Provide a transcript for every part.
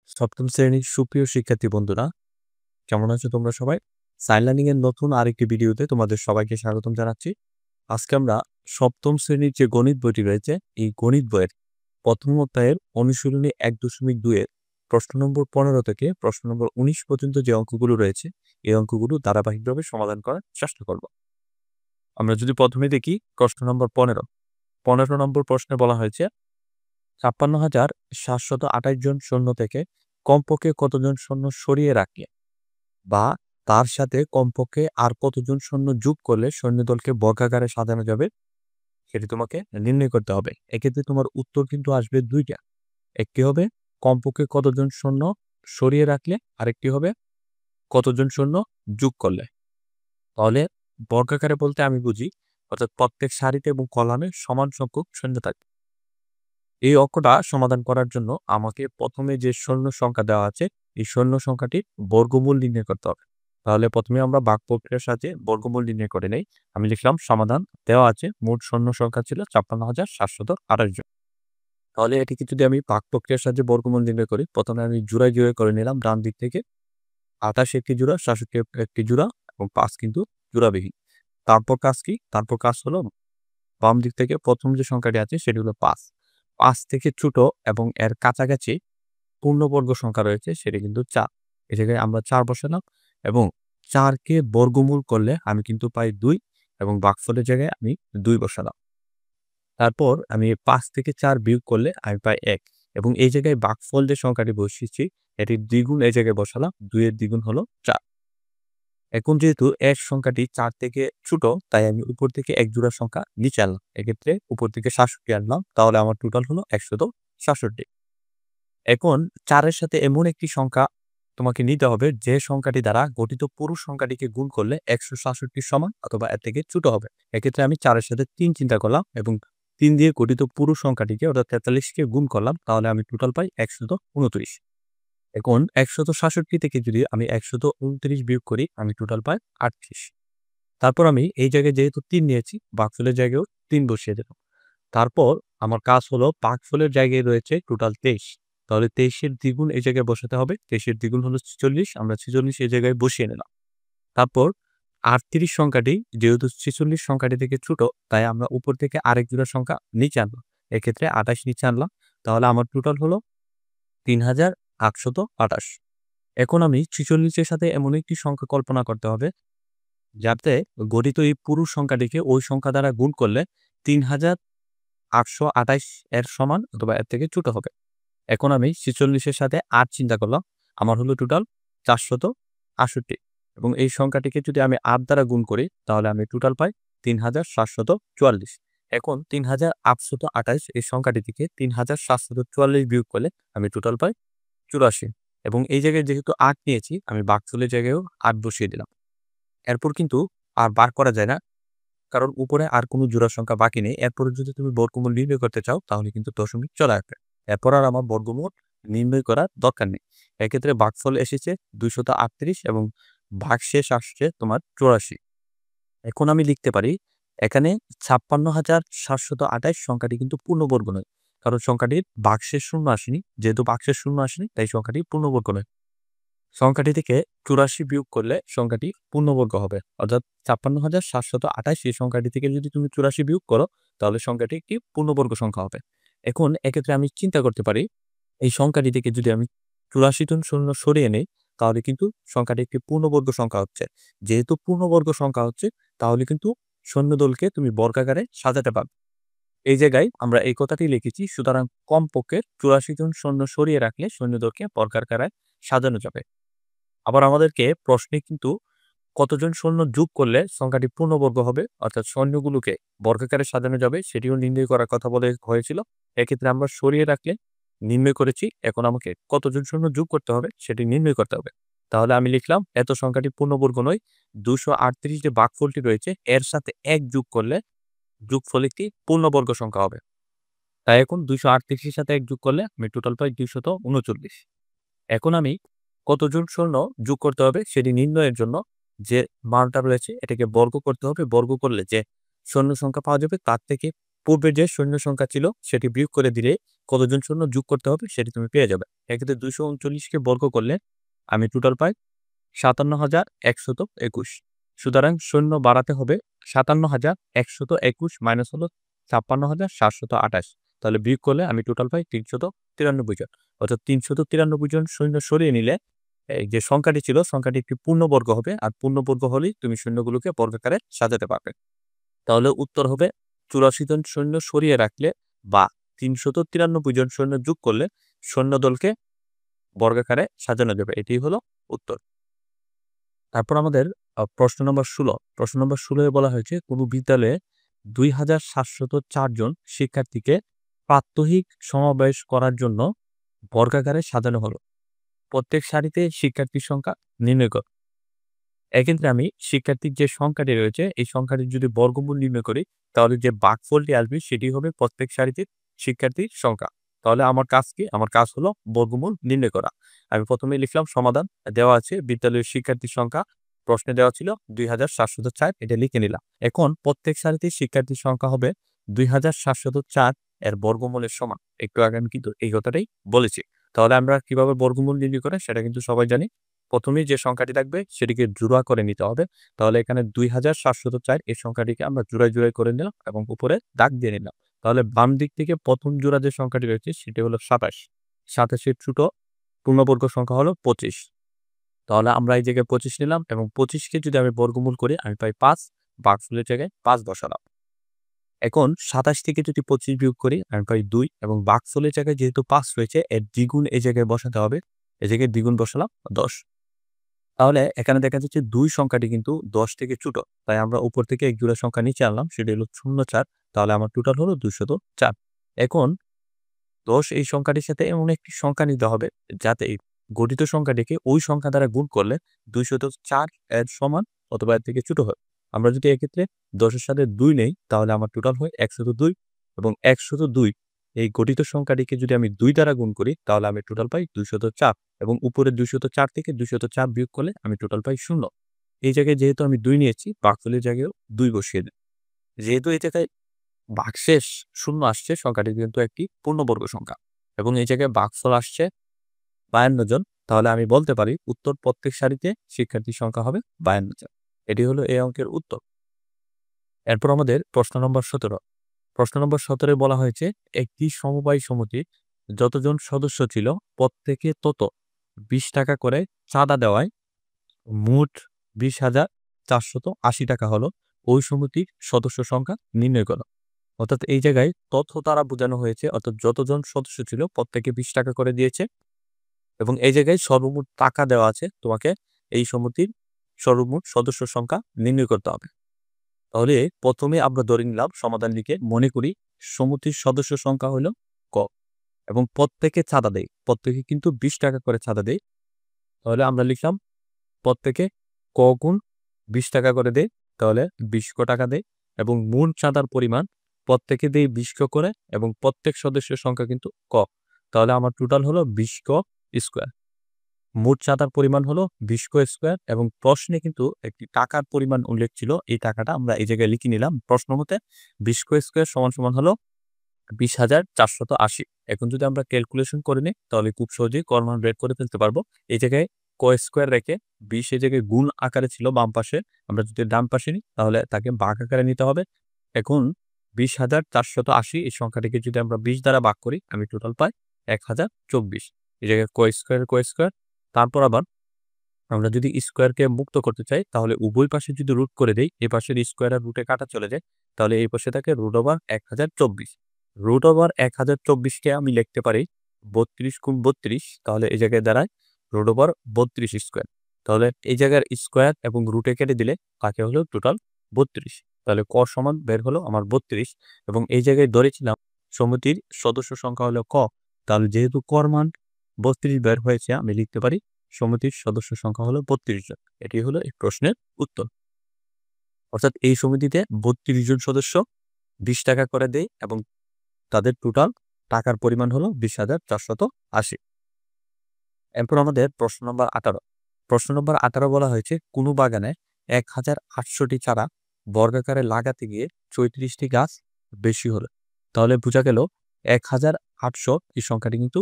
সপ্তম শ্রেণীর সুপ্রিয় শিক্ষার্থী বন্ধুরা, কেমন আছো তোমরা সবাই? সাইন লার্নিং এর নতুন আরেকটি ভিডিওতে তোমাদের সবাইকে স্বাগতম জানাচ্ছি। আজকে আমরা সপ্তম শ্রেণীর যে গণিত বইটি রয়েছে, এই গণিত বইয়ের প্রথম অধ্যায়ের অনুশীলনী ১.২ এর প্রশ্ন নম্বর ১৫ থেকে প্রশ্ন নম্বর ১৯ পর্যন্ত যে অঙ্কগুলো রয়েছে, এই অঙ্কগুলো ধারাবাহিকভাবে সমাধান করার চেষ্টা করব। আমরা যদি প্রথমে দেখি প্রশ্ন নম্বর ১৫ নম্বর প্রশ্নে বলা হয়েছে ৫৬,৭২৮ জন সৈন্য থেকে কমপক্ষে কতজন সৈন্য সরিয়ে রাখলে বা তার সাথে কমপক্ষে আর কতজন সৈন্য যোগ করলে সৈন্যদলকে বর্গাকারে সাজানো যাবে সেটি তোমাকে নির্ণয় করতে হবে। এক্ষেত্রে তোমার উত্তর কিন্তু আসবে দুইটা। একটি হবে কমপক্ষে কতজন সৈন্য সরিয়ে রাখলে, আরেকটি হবে কতজন সৈন্য যোগ করলে। তাহলে বর্গাকারে বলতে আমি বুঝি অর্থাৎ প্রত্যেক সারিতে এবং কলামে সমান সংখ্যক সৈন্য থাকে। এই অঙ্কটা সমাধান করার জন্য আমাকে প্রথমে যে সৈন্য সংখ্যা দেওয়া আছে, এই সৈন্য সংখ্যাটির বর্গমূল নির্ণয় করতে হবে। তাহলে প্রথমে আমরা ভাগ প্রক্রিয়ার সাহায্যে বর্গমূল নির্ণয় করে নেই। আমি লিখলাম সমাধান দেওয়া আছে মোট সৈন্য সংখ্যা ছিল ৫৬,৭২৮ জন। তাহলে এটিকে যদি আমি ভাগ প্রক্রিয়ার সাহায্যে বর্গমূল নির্ণয় করি, প্রথমে আমি জোড়ায় জোড়ায় করে নিলাম ডান দিক থেকে। ২৮ একটি জোড়া, ৬৭ একটি জোড়া এবং ৫ কিন্তু জোড়াবিহীন। তারপর কাজ কি? তারপর কাজ হলো বাম দিক থেকে প্রথম যে সংখ্যাটি আছে সেটি হলো ৫। ৫ থেকে ছোট এবং এর কাছাকাছি পূর্ণবর্গ সংখ্যা রয়েছে সেটি কিন্তু ৪। এ জায়গায় আমরা ৪ বসালাম এবং ৪ কে বর্গমূল করলে আমি কিন্তু পাই ২ এবং ভাগফলের জায়গায় আমি ২ বসালাম। তারপর আমি ৫ থেকে ৪ বিয়োগ করলে আমি পাই ১ এবং এই জায়গায় ভাগফল যে সংখ্যাটি বসিয়েছি এটির দ্বিগুণ এই জায়গায় বসালাম। ২ এর দ্বিগুণ হলো ৪। এখন যেহেতু এর সংখ্যাটি ৪ থেকে ছোট, তাই আমি উপর থেকে ১ জোড়া সংখ্যা নিচে আনলাম। এক্ষেত্রে উপর থেকে ৬৭ আনলাম। তাহলে আমার টোটাল হলো ১৬৭। এখন ৪ এর সাথে এমন একটি সংখ্যা তোমাকে নিতে হবে যে সংখ্যাটি দ্বারা গঠিত পুরো সংখ্যাটিকে গুণ করলে ১৬৭ সমান অথবা এর থেকে ছোট হবে। এক্ষেত্রে আমি ৪ এর সাথে ৩ চিন্তা করলাম এবং ৩ দিয়ে গঠিত পুরো সংখ্যাটিকে অর্থাৎ ৪৩ কে গুণ করলাম। তাহলে আমি টোটাল পাই ১২৯। এখন ১৬৭ থেকে যদি আমি ১২৯ বিয়োগ করি আমি টোটাল পাই ৩৮। তারপর আমি এই জায়গায় যেহেতু ৩ নিয়েছি, ভাগফলের জায়গায়ও ৩ বসিয়ে দিলাম। তারপর আমার কাজ হলো ভাগফলের জায়গায় রয়েছে টোটাল ২৩। তাহলে ২৩ এর দ্বিগুণ এই জায়গায় বসাতে হবে। ২৩ এর দ্বিগুণ হলো ৪৬। আমরা ৪৬ এই জায়গায় বসিয়ে নিলাম। তারপর ৩৮ সংখ্যাটি যেহেতু ৪৬ সংখ্যাটি থেকে ছোট, তাই আমরা উপর থেকে আরেক জোড়া সংখ্যা নিচে আনলাম। এক্ষেত্রে ২৮ নিচে আনলাম। তাহলে আমার টোটাল হলো ৩,৮২৮। এখন আমি ৪৬ এর সাথে এমন একটি সংখ্যা কল্পনা করতে হবে যাতে গঠিত এই পুরো সংখ্যাটিকে ওই সংখ্যা দ্বারা গুণ করলে ৩,৮২৮ এর সমান অথবা এর থেকে ছোট হবে। এখন আমি ৪৬ এর সাথে ৮ চিন্তা করলাম। আমার হলো টোটাল ৪৬৮ এবং এই সংখ্যাটিকে যদি আমি ৮ দ্বারা গুণ করি তাহলে আমি টোটাল পাই ৩,৭৪৪। এখন ৩,৮২৮ এই সংখ্যাটি থেকে ৩,৭৪৪ বিয়োগ করলে আমি টোটাল পাই ৮৪ এবং এই জায়গায় যেহেতু ৮ নিয়েছি আমি ভাগফলের জায়গায়ও ৮ বসিয়ে দিলাম। এরপর কিন্তু আর বার করা যায় না, কারণ উপরে আর কোনো জোড়া সংখ্যা বাকি নেই। এরপরে যদি তুমি বর্গমূল নির্ণয় করতে চাও তাহলে কিন্তু দশমিক চলে আসবে। এরপর আর আমার বর্গমূল নির্ণয় করার দরকার নেই। এক্ষেত্রে ভাগফল এসেছে ২৩৮ এবং ভাগশেষ আসছে তোমার ৮৪। এখন আমি লিখতে পারি এখানে ৫৬,৭২৮ সংখ্যাটি কিন্তু পূর্ণবর্গ নয়, কারণ সংখ্যাটির ভাগশেষ শূন্য আসেনি। যেহেতু ভাগশেষ শূন্য আসেনি তাই সংখ্যাটি পূর্ণবর্গ নয়। সংখ্যাটি থেকে ৮৪ বিয়োগ করলে সংখ্যাটি পূর্ণবর্গ হবে। অর্থাৎ ৫৬,৭২৮ এই সংখ্যাটি থেকে যদি তুমি ৮৪ বিয়োগ করো তাহলে সংখ্যাটি একটি পূর্ণবর্গ সংখ্যা হবে। এখন এক্ষেত্রে আমি চিন্তা করতে পারি এই সংখ্যাটি থেকে যদি আমি ৮৪ জন শূন্য সরিয়ে নেই তাহলে কিন্তু সংখ্যাটি একটি পূর্ণবর্গ সংখ্যা হচ্ছে। যেহেতু পূর্ণবর্গ সংখ্যা হচ্ছে তাহলে কিন্তু সৈন্যদলকে তুমি বর্গাকারে সাজাতে পারবে। এই জায়গায় আমরা এই কথাটি লিখেছি, সুতরাং কমপক্ষে ৮৪ জন সৈন্য সরিয়ে রাখলে সৈন্যদলকে বর্গাকারে সাজানো যাবে। আবার আমাদেরকে প্রশ্নে কিন্তু কতজন সৈন্য যোগ করলে সংখ্যাটি পূর্ণবর্গ হবে অর্থাৎ সৈন্যগুলোকে বর্গাকারে সাজানো যাবে সেটিও নির্ণয় করার কথা বলে হয়েছিল। এক্ষেত্রে আমরা সরিয়ে রাখলে নির্ণয় করেছি। এখন আমাকে কতজন সৈন্য যোগ করতে হবে সেটি নির্ণয় করতে হবে। তাহলে আমি লিখলাম এত সংখ্যাটি পূর্ণবর্গ নয়, ২৩৮ যে ভাগফলটি রয়েছে এর সাথে ১ যোগ করলে যোগফল একটি পূর্ণবর্গ সংখ্যা হবে। তাই এখন ২৩৮ এর সাথে ১ যোগ করলে আমি টোটাল পাই ২৩৯। এখন আমি কতজন সৈন্য যোগ করতে হবে সেটি নির্ণয়ের জন্য যে মানটা রয়েছে এটাকে বর্গ করতে হবে। বর্গ করলে যে সৈন্য সংখ্যা পাওয়া যাবে তার থেকে পূর্বে যে সৈন্য সংখ্যা ছিল সেটি বিয়োগ করে দিলে কতজন সৈন্য যোগ করতে হবে সেটি তুমি পেয়ে যাবে। এক্ষেত্রে 239কে বর্গ করলে আমি টোটাল পাই 57,121। সুতরাং সৈন্য বাড়াতে হবে 57,121 মাইনাস হলো 56,728। তাহলে বিয়োগ করলে আমি টোটাল পাই 393 জন। অর্থাৎ 393 জন সৈন্য সরিয়ে নিলে এই যে সংখ্যাটি ছিল সংখ্যাটি একটি পূর্ণবর্গ হবে, আর পূর্ণবর্গ হলেই তুমি সৈন্যগুলোকে বর্গাকারে সাজাতে পারবে। তাহলে উত্তর হবে 84 জন সৈন্য সরিয়ে রাখলে বা 393 জন সৈন্য যোগ করলে সৈন্যদলকে বর্গাকারে সাজানো যাবে। এটি হলো উত্তর। তারপর আমাদের প্রশ্ন নম্বর 16। প্রশ্ন নম্বর 16 বলা হয়েছে কোনো বিদ্যালয়ে 2704 জন শিক্ষার্থীকে প্রাত্যহিক সমাবেশ করার জন্য বর্গাকারে সাজানো হলো। প্রত্যেক সারিতে শিক্ষার্থীর সংখ্যা নির্ণয় করো। এক্ষেত্রে আমি শিক্ষার্থীর যে সংখ্যাটি রয়েছে এই সংখ্যাটির যদি বর্গমূল নির্ণয় করি তাহলে যে ভাগফলটি আসবে সেটি হবে প্রত্যেক সারিতে শিক্ষার্থীর সংখ্যা। তাহলে আমার কাজ কি? আমার কাজ হলো বর্গমূল নির্ণয় করা। আমি প্রথমে লিখলাম সমাধান দেওয়া আছে বিদ্যালয়ের শিক্ষার্থীর সংখ্যা, প্রশ্নে দেওয়া ছিল 2704, এটা লিখে নিলাম। এখন প্রত্যেক সারিতে শিক্ষার্থীর সংখ্যা হবে 2704 এর বর্গমূলের সমান। একটু আগে আমি কিন্তু এই কথাটাই বলেছি। তাহলে আমরা কিভাবে বর্গমূল নির্ণয় করে সেটা কিন্তু সবাই জানি। প্রথমেই যে সংখ্যাটি থাকবে সেটিকে জোড়া করে নিতে হবে। তাহলে এখানে 2704 এই সংখ্যাটিকে আমরা জোড়ায় করে নিলাম এবং উপরে দাগ দিয়ে নিলাম। তাহলে বাম দিক থেকে প্রথম জোড়া যে সংখ্যাটি রয়েছে সেটি হলো 27। 27 এর ছোট পূর্ণবর্গ সংখ্যা হলো 25। তাহলে আমরা এই জায়গায় 25 নিলাম এবং 25কে যদি আমি বর্গমূল করি আমি পাই 5, ভাগফলের জায়গায় 5 বসালাম। এখন 27 থেকে যদি 25 বিয়োগ করি আমি পাই 2 এবং ভাগফলের জায়গায় যেহেতু 5 রয়েছে এর দ্বিগুণ এই জায়গায় বসাতে হবে। এই জায়গায় দ্বিগুণ বসালাম 10। তাহলে এখানে দেখা যাচ্ছে 2 সংখ্যাটি কিন্তু 10 থেকে ছোট। তাই আমরা উপর থেকে এক জোড়া সংখ্যা নিচে আনলাম, সেটি হলো 04। তাহলে আমার টোটাল হলো 204। এখন 10 এই সংখ্যাটির সাথে এমন একটি সংখ্যা নিতে হবে যাতে এই গঠিত সংখ্যাটিকে ওই সংখ্যা দ্বারা গুণ করলে 204 এর সমান অথবা এর থেকে ছোট হয়। আমরা যদি এক্ষেত্রে 10 এর সাথে 2 নেই তাহলে আমার টোটাল হয় 102 এবং 102 এই গঠিত সংখ্যাটিকে যদি আমি 2 দ্বারা গুণ করি তাহলে আমি টোটাল পাই 204 এবং উপরে 204 থেকে 204 বিয়োগ করলে আমি টোটাল পাই 0। এই জায়গায় যেহেতু আমি 2 নিয়েছি ভাগফলের জায়গায়ও 2 বসিয়ে দিই। যেহেতু এই জায়গায় ভাগশেষ 0 আসছে সংখ্যাটি কিন্তু একটি পূর্ণবর্গ সংখ্যা এবং এই জায়গায় ভাগফল আসছে 52 জন, তাহলে আমি বলতে পারি উত্তর প্রত্যেক সারিতে শিক্ষার্থীর সংখ্যা হবে 52 জন। এটি হলো এই অঙ্কের উত্তর। এরপর আমাদের প্রশ্ন নম্বর 17। প্রশ্ন নম্বর 17 বলা হয়েছে একটি সমবায় সমিতির যতজন সদস্য ছিল প্রত্যেকে তত 20 টাকা করে চাঁদা দেওয়ায় মোট 20,480 টাকা হলো। ওই সমিতির সদস্য সংখ্যা নির্ণয় করো। অর্থাৎ এই জায়গায় তথ্য দ্বারা বোঝানো হয়েছে, অর্থাৎ যতজন সদস্য ছিল প্রত্যেকে 20 টাকা করে দিয়েছে এবং এই জায়গায় সর্বমোট টাকা দেওয়া আছে। তোমাকে এই সমিতির সর্বমোট সদস্য সংখ্যা নির্ণয় করতে হবে। তাহলে প্রথমে আমরা ধরে নিলাম সমাধান লিখে মনে করি সমিতির সদস্য সংখ্যা হলো ক এবং প্রত্যেকে চাঁদা দেয়, প্রত্যেকে কিন্তু 20 টাকা করে চাঁদা দেয়। তাহলে আমরা লিখলাম প্রত্যেকে ক গুণ 20 টাকা করে দেয়, তাহলে 20 ক টাকা দেয় এবং মূল চাঁদার পরিমাণ প্রত্যেকে দেয় 20 ক করে এবং প্রত্যেক সদস্যের সংখ্যা কিন্তু ক। তাহলে আমার টোটাল হলো 20 ক স্কোয়ার। মোট চাঁদার পরিমাণ হলো 20 ক স্কোয়ার এবং প্রশ্নে কিন্তু একটি টাকার পরিমাণ উল্লেখ ছিল, এই টাকাটা আমরা এই জায়গায় লিখে নিলাম। প্রশ্ন মতে 20 ক স্কোয়ার সমান হলো 20,480। এখন যদি আমরা ক্যালকুলেশন করে নিই তাহলে খুব সহজেই কর মান বের করে ফেলতে পারবো। এই জায়গায় ক স্কোয়ার রেখে 20 এই জায়গায় গুণ আকারে ছিল বাম পাশে, আমরা যদি ডান পাশে নিই তাহলে তাকে ভাগ আকারে নিতে হবে। এখন 20,480 এই সংখ্যাটিকে যদি আমরা 20 দ্বারা ভাগ করি আমি টোটাল পাই 1024। এই জায়গায় ক স্কোয়ার। তারপর আবার আমরা যদি স্কোয়ারকে মুক্ত করতে চাই তাহলে উভয় পাশে যদি রুট করে দেই, এই পাশের স্কোয়ার আর রুটে কাটা চলে যায়, তাহলে এই পাশে থাকে রুট ওভার 1024। রুট ওভার 1024কে আমি লিখতে পারি 32 গুণ 32, তাহলে এই জায়গায় দাঁড়ায় রুট ওভার 32 স্কোয়ার। তাহলে এই জায়গার স্কোয়ার এবং রুটে কেটে দিলে তাকে হলো টোটাল 32। তাহলে ক সমান বের হলো আমার 32 এবং এই জায়গায় ধরেছিলাম সমিতির সদস্য সংখ্যা হলো ক, তাহলে যেহেতু কর মান 32 বের হয়েছে আমি লিখতে পারি সমিতির সদস্য সংখ্যা হলো 32 জন। এটি হলো এই প্রশ্নের উত্তর। অর্থাৎ এই সমিতিতে 32 জন সদস্য 20 টাকা করে দেয় এবং তাদের টোটাল টাকার পরিমাণ হলো 20,480। এরপর আমাদের প্রশ্ন নম্বর 18। প্রশ্ন নম্বর 18 বলা হয়েছে কোনো বাগানে 1,800টি চারা বর্গাকারে লাগাতে গিয়ে 34টি গাছ বেশি হলো। তাহলে বোঝা গেল 800 এই সংখ্যাটি কিন্তু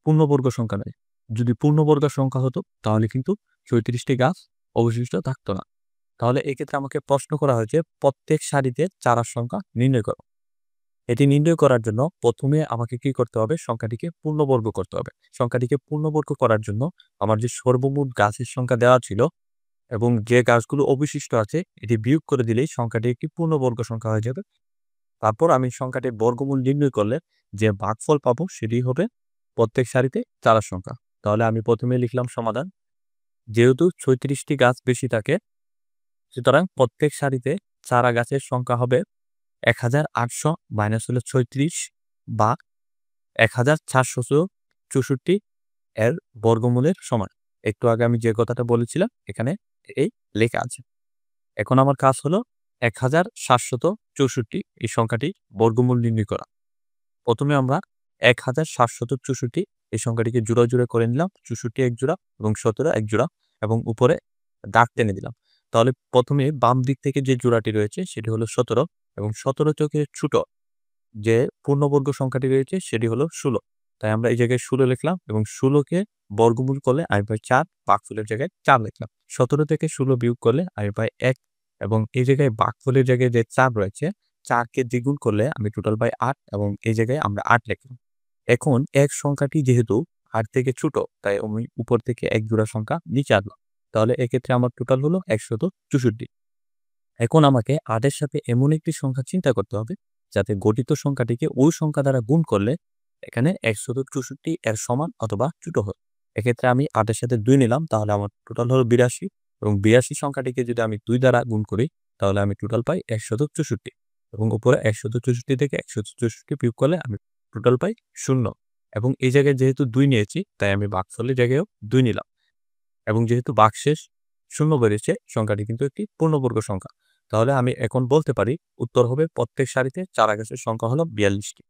পূর্ণবর্গ সংখ্যা নয়। যদি পূর্ণবর্গ সংখ্যা হতো তাহলে কিন্তু 34টি গাছ অবশিষ্ট থাকতো না। তাহলে এক্ষেত্রে আমাকে প্রশ্ন করা হয়েছে প্রত্যেক সারিতে চারার সংখ্যা নির্ণয় করো। এটি নির্ণয় করার জন্য প্রথমে আমাকে কি করতে হবে? সংখ্যাটিকে পূর্ণবর্গ করতে হবে। সংখ্যাটিকে পূর্ণবর্গ করার জন্য আমার যে সর্বমোট গাছের সংখ্যা দেওয়া ছিল এবং যে গাছগুলো অবশিষ্ট আছে এটি বিয়োগ করে দিলেই সংখ্যাটি একটি পূর্ণবর্গ সংখ্যা হয়ে যাবে। তারপর আমি সংখ্যাটির বর্গমূল নির্ণয় করলে যে ভাগফল পাবো সেটি হবে প্রত্যেক সারিতে চারার সংখ্যা। তাহলে আমি প্রথমে লিখলাম সমাধান। যেহেতু 36টি গাছ বেশি থাকে, সুতরাং প্রত্যেক সারিতে চারা গাছের সংখ্যা হবে 1800 মাইনাস হলো 36 বা 1464 এর বর্গমূলের সমান। একটু আগে আমি যে কথাটা বলেছিলাম এখানে এই লেখা আছে। এখন আমার কাজ হলো 1764 এই সংখ্যাটি বর্গমূল নির্ণয় করা। প্রথমে আমরা 1764 এই সংখ্যাটিকে জোড়া জোড়া করে নিলাম। 64 এক জোড়া এবং 17 এক জোড়া এবং উপরে দাগ টেনে দিলাম। তাহলে প্রথমে বাম দিক থেকে যে জোড়াটি রয়েছে সেটি হলো 17 এবং 17 থেকে ছোট যে পূর্ণবর্গ সংখ্যাটি রয়েছে সেটি হলো 16। তাই আমরা এই জায়গায় 16 লিখলাম এবং 16কে বর্গমূল করলে আমি পাই 4, ভাগফলের জায়গায় 4 লিখলাম। 17 থেকে 16 বিয়োগ করলে আমি পাই 1 এবং এই জায়গায় ভাগফলের জায়গায় যে 4 রয়েছে 4কে দ্বিগুণ করলে আমি টোটাল পাই 8 এবং এই জায়গায় আমরা 8 লিখলাম। এখন এক সংখ্যাটি যেহেতু 8 থেকে ছোট তাই আমি উপর থেকে এক জোড়া সংখ্যা নিচে আনলাম। তাহলে এক্ষেত্রে আমার টোটাল হলো 164। এখন আমাকে 8 এর সাথে এমন একটি সংখ্যা চিন্তা করতে হবে যাতে গঠিত সংখ্যাটিকে ওই সংখ্যা দ্বারা গুণ করলে এখানে 164 এর সমান অথবা ছোট হয়। এক্ষেত্রে আমি 8 এর সাথে 2 নিলাম, তাহলে আমার টোটাল হলো 82 এবং 82 সংখ্যাটিকে যদি আমি 2 দ্বারা গুণ করি তাহলে আমি টোটাল পাই 164 এবং উপরে 164 থেকে 164 বিয়োগ করলে আমি টোটাল পাই 0 এবং এই জায়গায় যেহেতু 2 নিয়েছি তাই আমি ভাগফলের জায়গায়ও 2 নিলাম এবং যেহেতু ভাগশেষ 0 বেরিয়েছে সংখ্যাটি কিন্তু একটি পূর্ণবর্গ সংখ্যা। তাহলে আমি এখন বলতে পারি উত্তর হবে প্রত্যেক সারিতে চারা গাছের সংখ্যা হলো 42টি।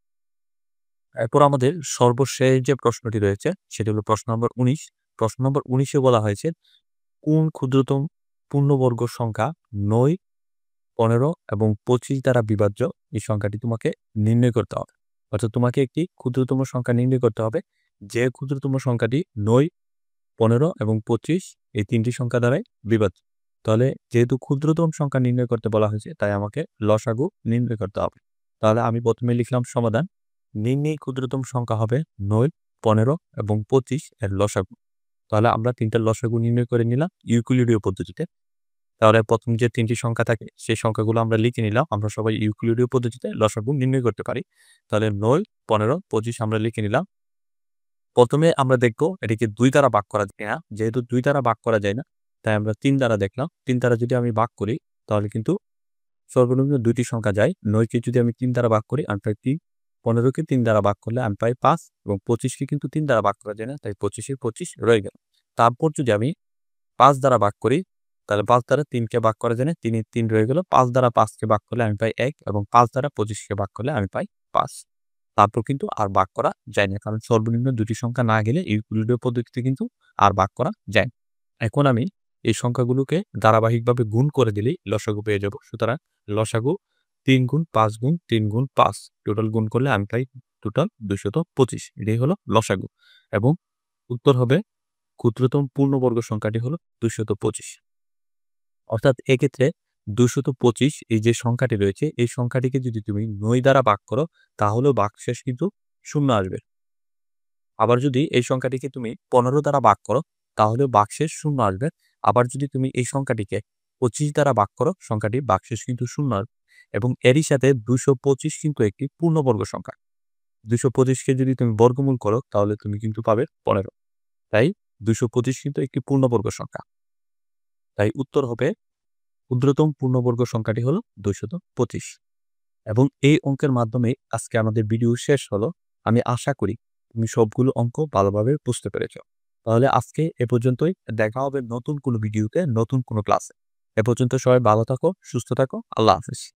এরপর আমাদের সর্বশেষ যে প্রশ্নটি রয়েছে সেটি হলো প্রশ্ন নম্বর 19। প্রশ্ন নম্বর 19 এ বলা হয়েছে কোন ক্ষুদ্রতম পূর্ণবর্গ সংখ্যা 9, 15 এবং 25 দ্বারা বিভাজ্য এই সংখ্যাটি তোমাকে নির্ণয় করতে হবে। অর্থাৎ তোমাকে একটি ক্ষুদ্রতম সংখ্যা নির্ণয় করতে হবে যে ক্ষুদ্রতম সংখ্যাটি 9, 15 এবং 25 এই তিনটি সংখ্যা দ্বারাই বিভাজ্য। তাহলে যেহেতু ক্ষুদ্রতম সংখ্যা নির্ণয় করতে বলা হয়েছে তাই আমাকে লসাগু নির্ণয় করতে হবে। তাহলে আমি প্রথমে লিখলাম সমাধান। নির্ণয় ক্ষুদ্রতম সংখ্যা হবে 9, 15 এবং 25 এর লসাগু। তাহলে আমরা তিনটার লসাগু নির্ণয় করে নিলাম ইউক্লিডীয় পদ্ধতিতে। তাহলে প্রথম যে তিনটি সংখ্যা থাকে সেই সংখ্যাগুলো আমরা লিখে নিলাম। আমরা সবাই ইউক্লিডীয় পদ্ধতিতে লসাগু নির্ণয় করতে পারি। তাহলে 9, 15, 25 আমরা লিখে নিলাম। প্রথমে আমরা দেখব এটিকে 2 দ্বারা ভাগ করা যায় কিনা। যেহেতু 2 দ্বারা ভাগ করা যায় না তাই আমরা 3 দ্বারা দেখলাম। 3 দ্বারা যদি আমি ভাগ করি তাহলে কিন্তু সর্বনিম্ন 2টি সংখ্যা যায়। 9 কে যদি আমি 3 দ্বারা ভাগ করি আমি পাই 3, 15 কে 3 দ্বারা ভাগ করলে আমি পাই 5 এবং 25 কে কিন্তু 3 দ্বারা ভাগ করা যায় না তাই 25 এ 25 রয়ে গেল। তারপর যদি আমি 5 দ্বারা ভাগ করি তাহলে 5 দ্বারা 3 কে ভাগ করা যায় না, 3 এ 3 রয়ে গেল। 5 দ্বারা 5 কে ভাগ করলে আমি পাই 1 এবং 5 দ্বারা 25 কে ভাগ করলে আমি পাই 5। তারপর কিন্তু আর ভাগ করা যায় না কারণ সর্বনিম্ন 2টি সংখ্যা না গেলে ইউক্লিডীয় পদ্ধতিতে কিন্তু আর ভাগ করা যায় না। এখন আমি এই সংখ্যাগুলোকে ধারাবাহিকভাবে গুণ করে দিলেই লসাগু পেয়ে যাব। সুতরাং লসাগু 3 গুণ 5 গুণ 3 গুণ 5 টোটাল গুণ করলে আমি পাই টোটাল 225। এটাই হলো লসাগু এবং উত্তর হবে ক্ষুদ্রতম পূর্ণবর্গ সংখ্যাটি হলো 225। অর্থাৎ এক্ষেত্রে 225 এই যে সংখ্যাটি রয়েছে এই সংখ্যাটিকে যদি তুমি 9 দ্বারা ভাগ করো তাহলেও ভাগশেষ কিন্তু 0 আসবে। আবার যদি এই সংখ্যাটিকে তুমি 15 দ্বারা ভাগ করো তাহলেও ভাগশেষ 0 আসবে। আবার যদি তুমি এই সংখ্যাটিকে 25 দ্বারা ভাগ করো সংখ্যাটি ভাগশেষ কিন্তু 0 আসবে এবং এরই সাথে 225 কিন্তু একটি পূর্ণবর্গ সংখ্যা। 225 কে যদি তুমি বর্গমূল করো তাহলে তুমি কিন্তু পাবে 15। তাই 225 কিন্তু একটি পূর্ণবর্গ সংখ্যা। তাই উত্তর হবে ক্ষুদ্রতম পূর্ণবর্গ সংখ্যাটি হলো 225 এবং এই অঙ্কের মাধ্যমে আজকে আমাদের ভিডিও শেষ হলো। আমি আশা করি তুমি সবগুলো অঙ্ক ভালোভাবে বুঝতে পেরেছো। তাহলে আজকে এ পর্যন্তই। দেখা হবে নতুন কোনো ভিডিওতে নতুন কোনো ক্লাসে। এ পর্যন্ত সবাই ভালো থাকো, সুস্থ থাকো। আল্লাহ হাফেজ।